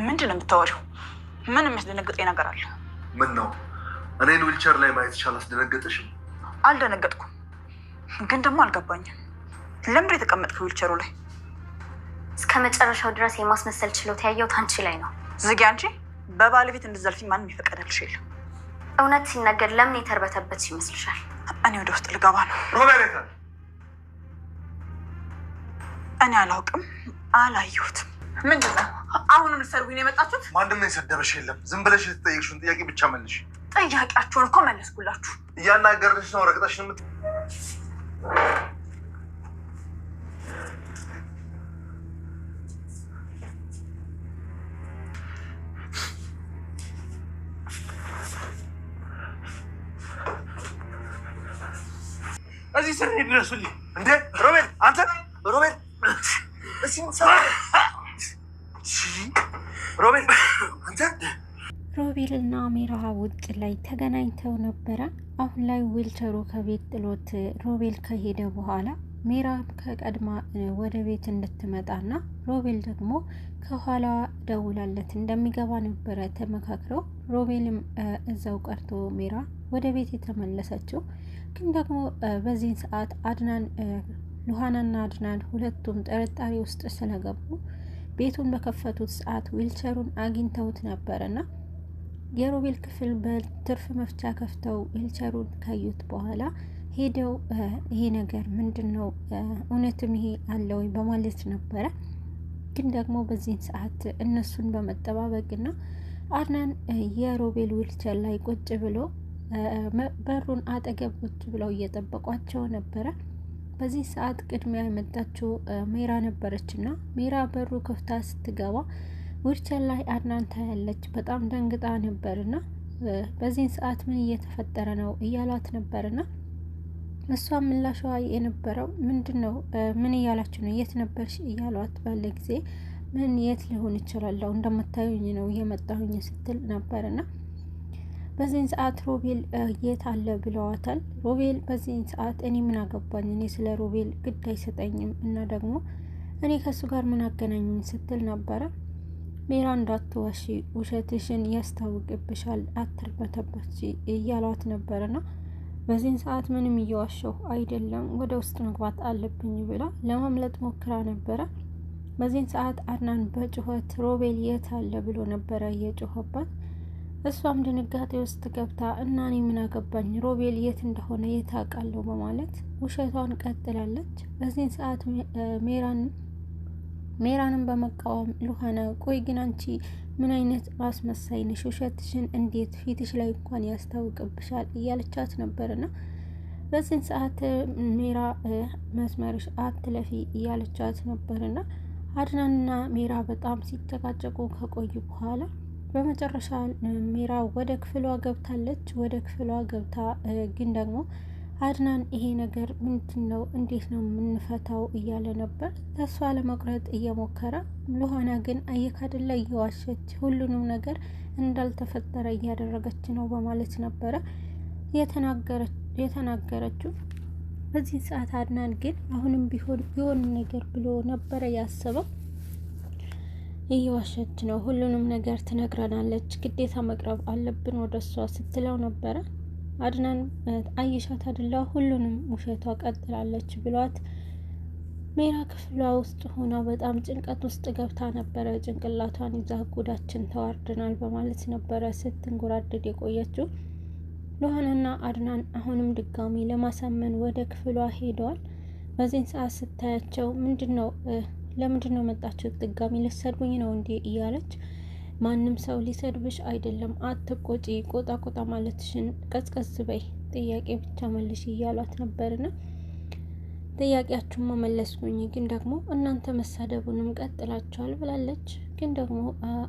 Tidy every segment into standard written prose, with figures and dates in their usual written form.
ምንድን ነው የምታወሪው? ምን የሚያስደነግጠኝ ነገር አለ? ምን ነው እኔን ዊልቸር ላይ ማየት ይቻል አስደነገጠሽም? አልደነገጥኩም፣ ግን ደግሞ አልገባኝም። ለምንድን የተቀመጥከው ዊልቸሩ ላይ? እስከ መጨረሻው ድረስ የማስመሰል ችሎታ ያየሁት አንቺ ላይ ነው። ዝጊ አንቺ። በባለቤት እንድትዘልፊ ማንም የፈቀደልሽ የለም። እውነት ሲነገር ለምን የተርበተበት ይመስልሻል? እኔ ወደ ውስጥ ልገባ ነው። ሮቤል፣ እኔ አላውቅም፣ አላየሁትም። ምንድን ነው አሁኑን ሰርጉኝ ነው የመጣችሁት? ማንም የሰደበሽ የለም። ዝም ብለሽ የተጠየቅሽውን ጥያቄ ብቻ መልሽ። ጥያቄያችሁን እኮ መለስኩላችሁ። እያናገርሽ ነው። ረግጠሽን እዚህ ስር ድረሱልኝ። እንዴ ሮቤል፣ አንተ ሮቤል፣ ሮቤል፣ አንተ። ሮቤል እና ሜራ ውጭ ላይ ተገናኝተው ነበረ። አሁን ላይ ዊልቸሩ ከቤት ጥሎት ሮቤል ከሄደ በኋላ ሜራ ከቀድማ ወደ ቤት እንድትመጣና ሮቤል ደግሞ ከኋላ ደውላለት እንደሚገባ ነበረ ተመካክረው። ሮቤልም እዛው ቀርቶ ሜራ ወደ ቤት የተመለሰችው። ግን ደግሞ በዚህን ሰዓት አድናን ሉሃናና አድናን ሁለቱም ጥርጣሬ ውስጥ ስለገቡ ቤቱን በከፈቱት ሰዓት ዊልቸሩን አግኝተውት ነበርና የሮቤል ክፍል በትርፍ መፍቻ ከፍተው ዊልቸሩን ካዩት በኋላ ሄደው ይሄ ነገር ምንድን ነው እውነትም ይሄ አለ ወይ በማለት ነበረ። ግን ደግሞ በዚህን ሰዓት እነሱን በመጠባበቅና አድናን የሮቤል ዊልቸር ላይ ቁጭ ብሎ በሩን አጠገብ ቁጭ ብለው እየጠበቋቸው ነበረ። በዚህ ሰዓት ቅድሚያ የመጣችው ሜራ ነበረችና ሜራ በሩ ከፍታ ስትገባ ዊልቸር ላይ አድናን ታያለች። በጣም ደንግጣ ነበርና በዚህን ሰዓት ምን እየተፈጠረ ነው እያሏት ነበርና እሷ ምላሿ የነበረው ምንድን ነው ምን እያላችሁ ነው የት ነበርሽ እያሏት ባለ ጊዜ ምን የት ሊሆን ይችላለሁ እንደምታዩኝ ነው እየመጣሁኝ ስትል ነበርና በዚህን ሰዓት ሮቤል የት አለ ብለዋታል። ሮቤል በዚህን ሰዓት እኔ ምን አገባኝ፣ እኔ ስለ ሮቤል ግድ አይሰጠኝም እና ደግሞ እኔ ከሱ ጋር ምን አገናኘኝ ስትል ነበረ። ሜራ እንዳትዋሺ፣ ውሸትሽን ያስታውቅብሻል፣ አትርበተበች እያሏት ነበርና በዚህን ሰዓት ምንም እየዋሸሁ አይደለም፣ ወደ ውስጥ መግባት አለብኝ ብላ ለማምለጥ ሞክራ ነበረ። በዚህን ሰዓት አድናን በጩኸት ሮቤል የት አለ ብሎ ነበረ እየጮኸባት። እሷም ድንጋጤ ውስጥ ገብታ እና እኔ ምን አገባኝ ሮቤል የት እንደሆነ የት አውቃለሁ በማለት ውሸቷን ቀጥላለች። በዚህን ሰዓት ሜራንን በመቃወም ሉሃና ቆይ ግን አንቺ ምን አይነት አስመሳይ ነሽ? ውሸትሽን እንዴት ፊትሽ ላይ እንኳን ያስታውቅብሻል እያለቻት ነበርና በዚህን ሰዓት ሜራ መስመርሽ አትለፊ እያለቻት ነበርና አድናንና ሜራ በጣም ሲጨቃጨቁ ከቆዩ በኋላ በመጨረሻ ሜራ ወደ ክፍሏ ገብታለች። ወደ ክፍሏ ገብታ ግን ደግሞ አድናን ይሄ ነገር ምንድን ነው እንዴት ነው የምንፈታው እያለ ነበር ተስፋ ለመቁረጥ እየሞከረ። ሉሃና ግን አየካድላ እየዋሸች ሁሉንም ነገር እንዳልተፈጠረ እያደረገች ነው በማለት ነበረ የተናገረችው። በዚህ ሰዓት አድናን ግን አሁንም ቢሆን ነገር ብሎ ነበረ ያሰበው። እየዋሸች ነው፣ ሁሉንም ነገር ትነግረናለች፣ ግዴታ መቅረብ አለብን ወደ እሷ ስትለው ነበረ። አድናን አየሻት አይደለ ሁሉንም ውሸቷ ቀጥላለች ብሏት ሜራ ክፍሏ ውስጥ ሆና በጣም ጭንቀት ውስጥ ገብታ ነበረ። ጭንቅላቷን ይዛ ጉዳችን ተዋርደናል በማለት ነበረ ስትንጎራደድ የቆየችው። ሉሃናና አድናን አሁንም ድጋሚ ለማሳመን ወደ ክፍሏ ሄደዋል። በዚህን ሰዓት ስታያቸው ለምንድን ነው መጣችሁት? ድጋሚ ልትሰድቡኝ ነው እንዴ እያለች ማንም ሰው ሊሰድብሽ አይደለም፣ አትቆጪ፣ ቆጣ ማለትሽን ቀዝቀዝ በይ፣ ጥያቄ ብቻ መልሽ እያሏት ነበርና ጥያቄያችሁን መመለስኩኝ፣ ግን ደግሞ እናንተ መሳደቡንም ቀጥላችኋል ብላለች። ግን ደግሞ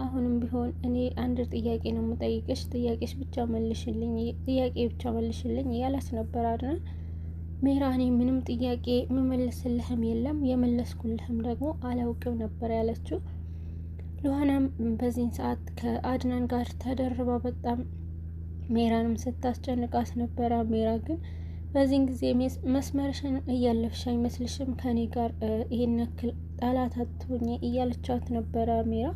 አሁንም ቢሆን እኔ አንድ ጥያቄ ነው የምጠይቅሽ፣ ጥያቄ ብቻ መልሽልኝ እያላት ነበር አድናን። ሜራ እኔ ምንም ጥያቄ የምመልስልህም የለም የመለስኩልህም ደግሞ አላውቅም ነበር ያለችው። ሉሃናም በዚህን ሰዓት ከአድናን ጋር ተደርባ በጣም ሜራንም ስታስጨንቃት ነበረ። ሜራ ግን በዚህን ጊዜ መስመርሽን እያለፍሽ አይመስልሽም? ከኔ ጋር ይሄን ያክል ጠላት አትሆኚ እያለቻት ነበረ ሜራ።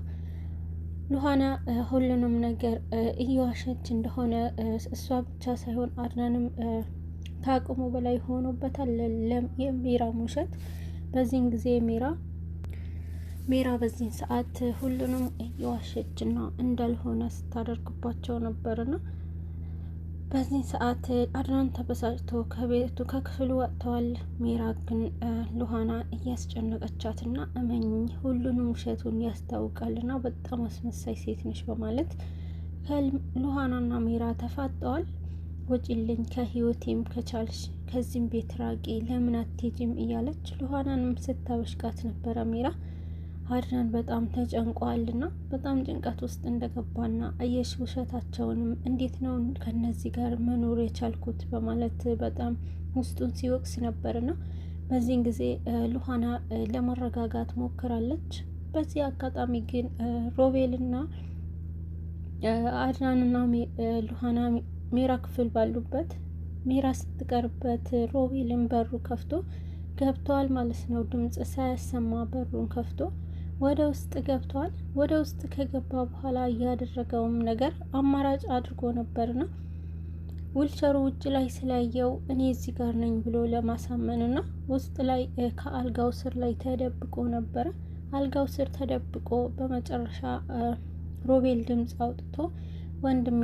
ሉሃና ሁሉንም ነገር እየዋሸች እንደሆነ እሷ ብቻ ሳይሆን አድናንም ከአቅሙ በላይ ሆኖበታል የሚራ ውሸት። በዚህን ጊዜ ሜራ በዚህን ሰዓት ሁሉንም እየዋሸችና እንዳልሆነ ስታደርግባቸው ነበርና በዚህን ሰዓት አድናን ተበሳጭቶ ከክፍሉ ወጥተዋል። ሜራ ግን ሉሃና እያስጨነቀቻትና እመኝኝ ሁሉንም ውሸቱን ያስታውቃልና በጣም አስመሳይ ሴት ነች በማለት ሉሃናና ሜራ ተፋጠዋል። ወጪልኝ ከህይወቴም ከቻልሽ ከዚህም ቤት ራቂ ለምን አትሄጂም እያለች ሉሃናንም ስታበሽቃት ነበረ። ሜራ አድናን በጣም ተጨንቋልና በጣም ጭንቀት ውስጥ እንደገባና አየሽ ውሸታቸውንም እንዴት ነው ከነዚህ ጋር መኖር የቻልኩት በማለት በጣም ውስጡን ሲወቅስ ነበርና በዚህን ጊዜ ሉሃና ለመረጋጋት ሞክራለች። በዚህ አጋጣሚ ግን ሮቤልና አድናንና ሉሃና ሜራ ክፍል ባሉበት ሜራ ስትቀርበት ሮቤልን በሩ ከፍቶ ገብተዋል ማለት ነው። ድምጽ ሳያሰማ በሩን ከፍቶ ወደ ውስጥ ገብተዋል። ወደ ውስጥ ከገባ በኋላ ያደረገውም ነገር አማራጭ አድርጎ ነበርና ዊልቸሩ ውጭ ላይ ስላየው እኔ እዚህ ጋር ነኝ ብሎ ለማሳመንና ውስጥ ላይ ከአልጋው ስር ላይ ተደብቆ ነበረ። አልጋው ስር ተደብቆ በመጨረሻ ሮቤል ድምጽ አውጥቶ ወንድሜ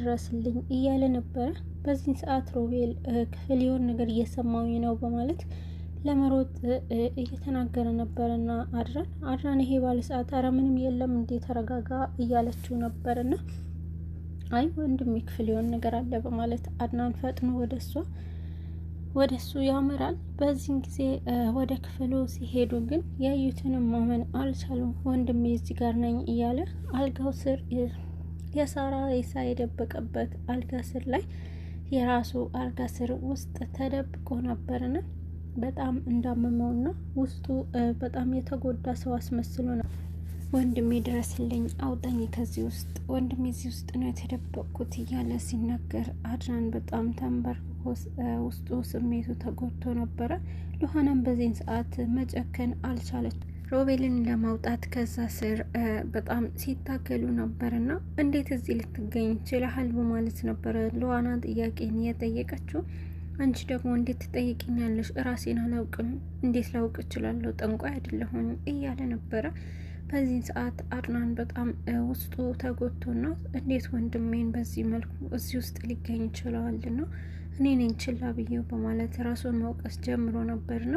ድረስልኝ እያለ ነበረ። በዚህ ሰዓት ሮቤል ክፍል የሆነ ነገር እየሰማኝ ነው በማለት ለመሮጥ እየተናገረ ነበርና አድራን ይሄ ባለ ሰዓት አረ ምንም የለም እንዴ ተረጋጋ እያለችው ነበርና አይ ወንድሜ ክፍል የሆነ ነገር አለ በማለት አድናን ፈጥኖ ወደሱ ያመራል። በዚህን ጊዜ ወደ ክፍሉ ሲሄዱ ግን ያዩትንም ማመን አልቻሉም። ወንድሜ እዚህ ጋር ነኝ እያለ አልጋው ስር የሳራ ሬሳ የደበቀበት አልጋ ስር ላይ የራሱ አልጋ ስር ውስጥ ተደብቆ ነበርና በጣም እንዳመመውና ውስጡ በጣም የተጎዳ ሰው አስመስሎ ነው። ወንድሜ ድረስልኝ አውጣኝ ከዚህ ውስጥ ወንድሜ እዚህ ውስጥ ነው የተደበቅኩት እያለ ሲናገር አድናን በጣም ተንበርክኮ ውስጡ ስሜቱ ተጎድቶ ነበረ። ሉሃናም በዚህን ሰዓት መጨከን አልቻለች። ሮቤልን ለማውጣት ከዛ ስር በጣም ሲታገሉ ነበርና እንዴት እዚህ ልትገኝ ችለሃል በማለት ነበረ ሉሃና ጥያቄን የጠየቀችው። አንቺ ደግሞ እንዴት ትጠይቂኛለሽ? ራሴን አላውቅም፣ እንዴት ላውቅ እችላለሁ? ጠንቋይ አይደለሁም እያለ ነበረ። በዚህ ሰዓት አድናን በጣም ውስጡ ተጎድቶና እንዴት ወንድሜን በዚህ መልኩ እዚህ ውስጥ ሊገኝ ይችላልና እኔ ነኝ ችላ ብዬው በማለት ራሱን መውቀስ ጀምሮ ነበርና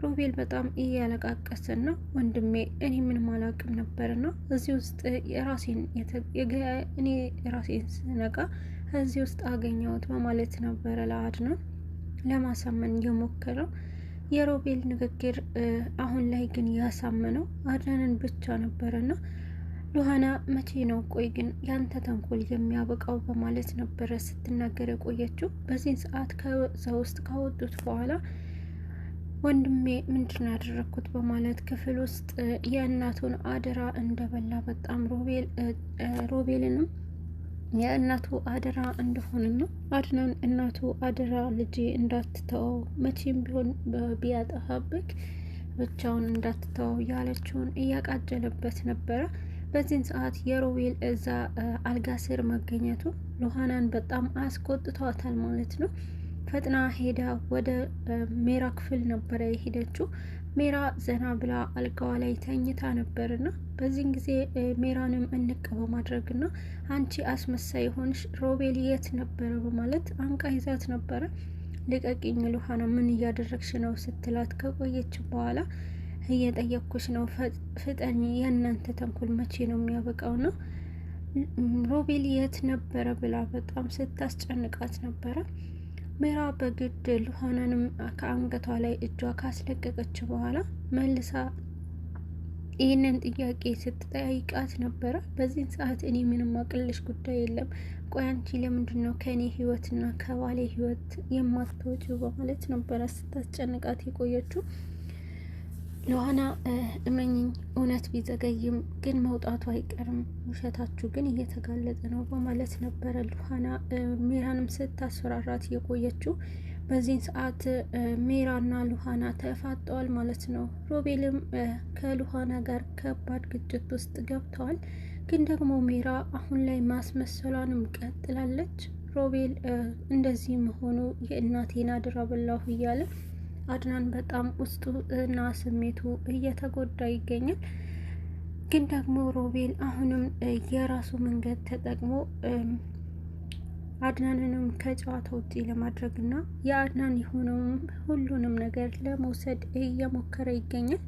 ሮቤል በጣም እያለቃቀሰና ወንድሜ እኔ ምንም አላውቅም ነበርና እዚህ ውስጥ እኔ ራሴን ስነቃ እዚህ ውስጥ አገኘሁት በማለት ነበረ ለአድናን ለማሳመን የሞከረው። የሮቤል ንግግር አሁን ላይ ግን ያሳመነው አድናንን ብቻ ነበረና ሉሃና መቼ ነው ቆይ ግን ያንተ ተንኮል የሚያበቃው በማለት ነበረ ስትናገር የቆየችው። በዚህ ሰዓት ከዛ ውስጥ ካወጡት በኋላ ወንድሜ ምንድን ያደረኩት በማለት ክፍል ውስጥ የእናቱን አደራ እንደበላ በጣም ሮቤልንም የእናቱ አደራ እንደሆነና አድናን እናቱ አደራ ልጄ እንዳትተው መቼም ቢሆን ቢያጠፋብክ ብቻውን እንዳትተው ያለችውን እያቃጀለበት ነበረ። በዚህን ሰዓት የሮቤል እዛ አልጋ ስር መገኘቱ ሉሃናን በጣም አስቆጥቷታል ማለት ነው። ፈጥና ሄዳ ወደ ሜራ ክፍል ነበረ የሄደችው። ሜራ ዘና ብላ አልጋዋ ላይ ተኝታ ነበርና በዚህን ጊዜ ሜራንም እንቅ በማድረግና አንቺ አስመሳይ ሆንሽ ሮቤል የት ነበረ በማለት አንቃ ይዛት ነበረ። ልቀቂኝ ሉሃና ምን እያደረግሽ ነው ስትላት ከቆየች በኋላ እየጠየቅኩሽ ነው ፍጠኝ የእናንተ ተንኮል መቼ ነው የሚያበቃው ነው ሮቤል የት ነበረ ብላ በጣም ስታስጨንቃት ነበረ። ሜራ በግድ ሉሃናንም ከአንገቷ ላይ እጇ ካስለቀቀች በኋላ መልሳ ይህንን ጥያቄ ስትጠይቃት ነበረ። በዚህን ሰዓት እኔ ምንም አቅልሽ ጉዳይ የለም፣ ቆይ አንቺ ለምንድን ነው ከእኔ ህይወትና ከባሌ ህይወት የማትወጪው በማለት ነበረ ስታስጨንቃት የቆየችው። ሉሃና እመኝኝ እውነት ቢዘገይም ግን መውጣቱ አይቀርም፣ ውሸታችሁ ግን እየተጋለጠ ነው በማለት ነበረ ሉሃና ሜራንም ስታስፈራራት የቆየችው። በዚህን ሰዓት ሜራና ሉሃና ተፋጠዋል ማለት ነው። ሮቤልም ከሉሃና ጋር ከባድ ግጭት ውስጥ ገብተዋል። ግን ደግሞ ሜራ አሁን ላይ ማስመሰሏንም ቀጥላለች። ሮቤል እንደዚህ መሆኑ የእናቴን አድራ በላሁ እያለ አድናን በጣም ውስጡ እና ስሜቱ እየተጎዳ ይገኛል። ግን ደግሞ ሮቤል አሁንም የራሱ መንገድ ተጠቅሞ አድናንንም ከጨዋታ ውጪ ለማድረግ እና የአድናን የሆነውም ሁሉንም ነገር ለመውሰድ እየሞከረ ይገኛል።